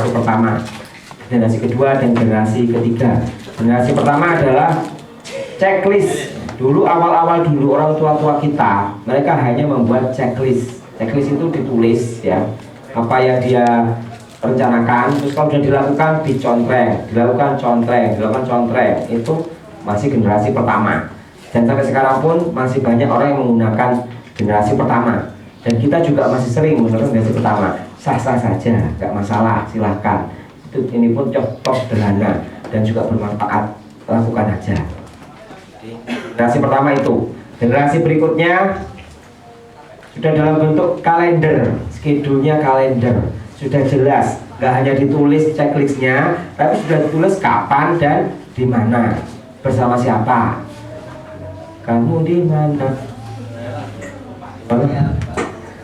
pertama, generasi kedua, dan generasi ketiga. Generasi pertama adalah checklist. Dulu awal-awal dulu orang tua-tua kita, mereka hanya membuat checklist. Checklist itu ditulis ya, apa yang dia rencanakan, terus kalau sudah dilakukan dilakukan contreng. Itu masih generasi pertama. Dan sampai sekarang pun masih banyak orang yang menggunakan generasi pertama. Dan kita juga masih sering menggunakan generasi pertama. Sah-sah saja, nggak masalah, silahkan. Ini pun contoh sederhana dan juga bermanfaat, lakukan aja. Generasi pertama itu. Generasi berikutnya sudah dalam bentuk kalender, schedule-nya kalender sudah jelas, nggak hanya ditulis checklistnya, tapi sudah ditulis kapan dan di mana, bersama siapa, kamu di mana,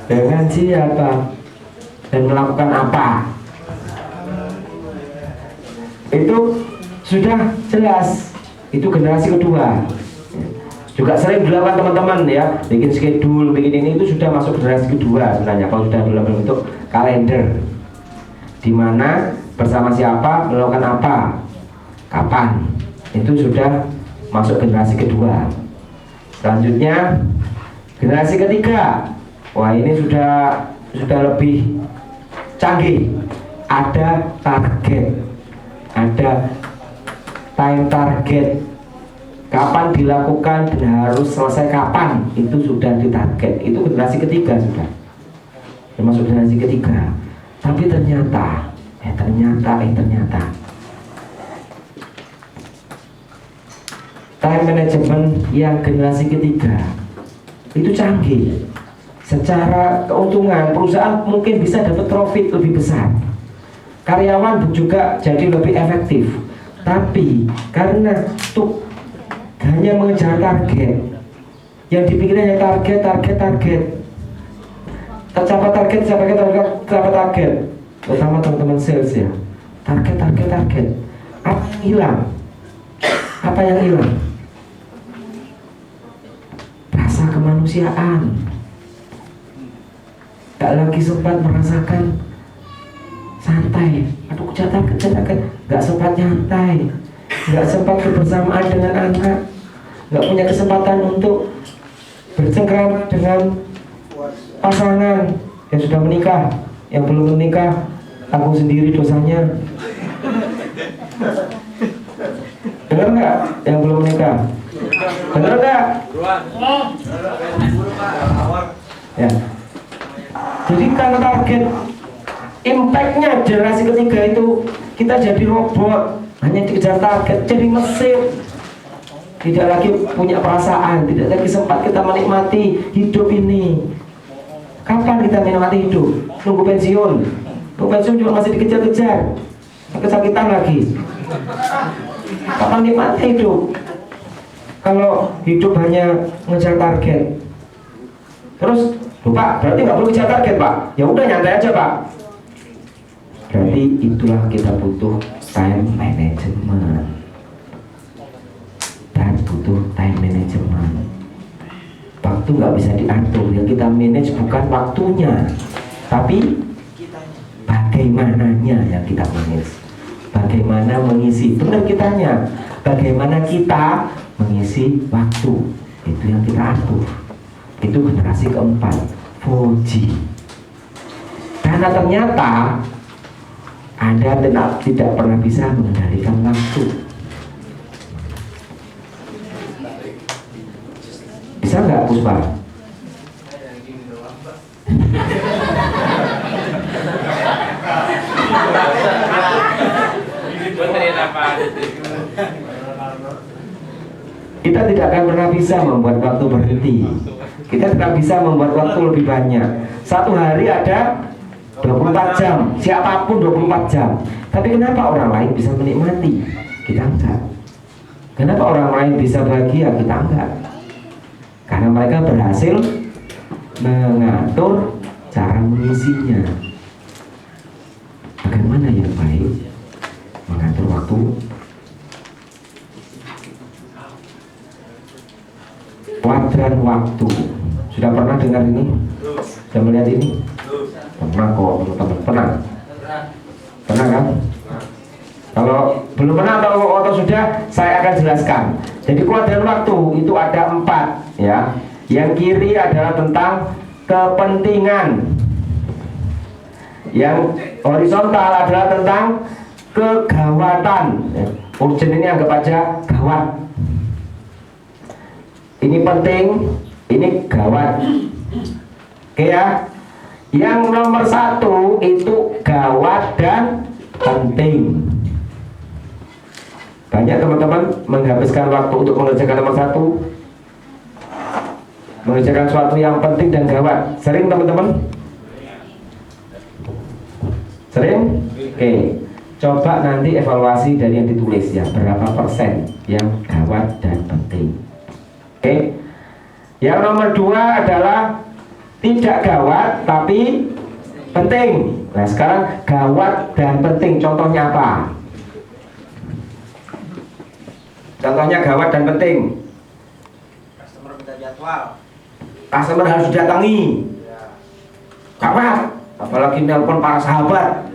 dengan siapa, dan melakukan apa. Itu sudah jelas. Itu generasi kedua. Juga sering dilakukan teman-teman ya, bikin schedule, bikin ini, itu sudah masuk generasi kedua sebenarnya. Kalau sudah dalam bentuk kalender, di mana, bersama siapa, melakukan apa, kapan, itu sudah masuk generasi kedua. Selanjutnya generasi ketiga. Wah, ini sudah lebih canggih. Ada target, ada time target, kapan dilakukan dan harus selesai kapan, itu sudah ditarget. Itu generasi ketiga sudah termasuk generasi ketiga. Tapi ternyata time management yang generasi ketiga itu canggih. Secara keuntungan perusahaan mungkin bisa dapat profit lebih besar, karyawan juga jadi lebih efektif. Tapi karena hanya mengejar target, yang dipikirnya hanya target, tercapai target, terutama teman-teman sales ya, target, hilang. Apa yang hilang? Rasa kemanusiaan. Gak lagi sempat merasakan santai. Aduh, kejar target, gak sempat nyantai, gak sempat kebersamaan dengan anak, gak punya kesempatan untuk bercengkrama dengan pasangan yang sudah menikah. Yang belum menikah, tanggung sendiri dosanya. Dengar nggak? Yang belum menikah, dengar nggak? Ya. Jadi karena target, impactnya generasi ketiga itu kita jadi robot, hanya dikejar target, jadi mesin. Tidak lagi punya perasaan, tidak lagi sempat kita menikmati hidup ini. Kapan kita menikmati hidup? Nunggu pensiun. Nunggu pensiun juga masih dikejar-kejar, kesakitan lagi. Kapan nikmati hidup? Kalau hidup hanya ngejar target, terus, Pak, berarti nggak perlu kejar target, Pak. Ya udah, nyantai aja, Pak. Berarti itulah kita butuh time management. Dan butuh time management. Waktu nggak bisa diatur. Yang kita manage bukan waktunya, tapi bagaimananya yang kita manage. Bagaimana mengisi, benar kitanya. Bagaimana kita mengisi waktu, itu yang kita atur. Itu generasi keempat, 4G. Karena ternyata Anda tidak pernah bisa mengendalikan waktu. Bisa nggak, Puspa? Kita tidak akan pernah bisa membuat waktu berhenti. Kita tidak bisa membuat waktu lebih banyak. Satu hari ada 24 jam, siapapun 24 jam. Tapi kenapa orang lain bisa menikmati, kita enggak? Kenapa orang lain bisa bahagia, kita enggak? Karena mereka berhasil mengatur cara mengisinya. Bagaimana yang baik mengatur waktu? Kuadran waktu. Sudah pernah dengar ini? Sudah melihat ini? Pernah kok, teman-teman. Pernah Pernah kan? Kalau belum pernah atau sudah, saya akan jelaskan. Jadi kuadran waktu itu ada 4 ya. Yang kiri adalah tentang kepentingan. Yang horizontal adalah tentang kegawatan. Urgent ini anggap aja gawat. Ini penting, ini gawat. Oke ya. Yang nomor 1 itu gawat dan penting. Banyak teman-teman menghabiskan waktu untuk mengerjakan nomor 1, mengerjakan sesuatu yang penting dan gawat. Sering teman-teman? Sering? Oke. Coba nanti evaluasi dari yang ditulis ya, berapa persen yang gawat dan penting. Oke. Yang nomor 2 adalah tidak gawat tapi penting. Nah sekarang gawat dan penting, contohnya apa? Contohnya gawat dan penting. Customer minta jadwal. Customer harus didatangi. Gawat, apalagi nelpon para sahabat.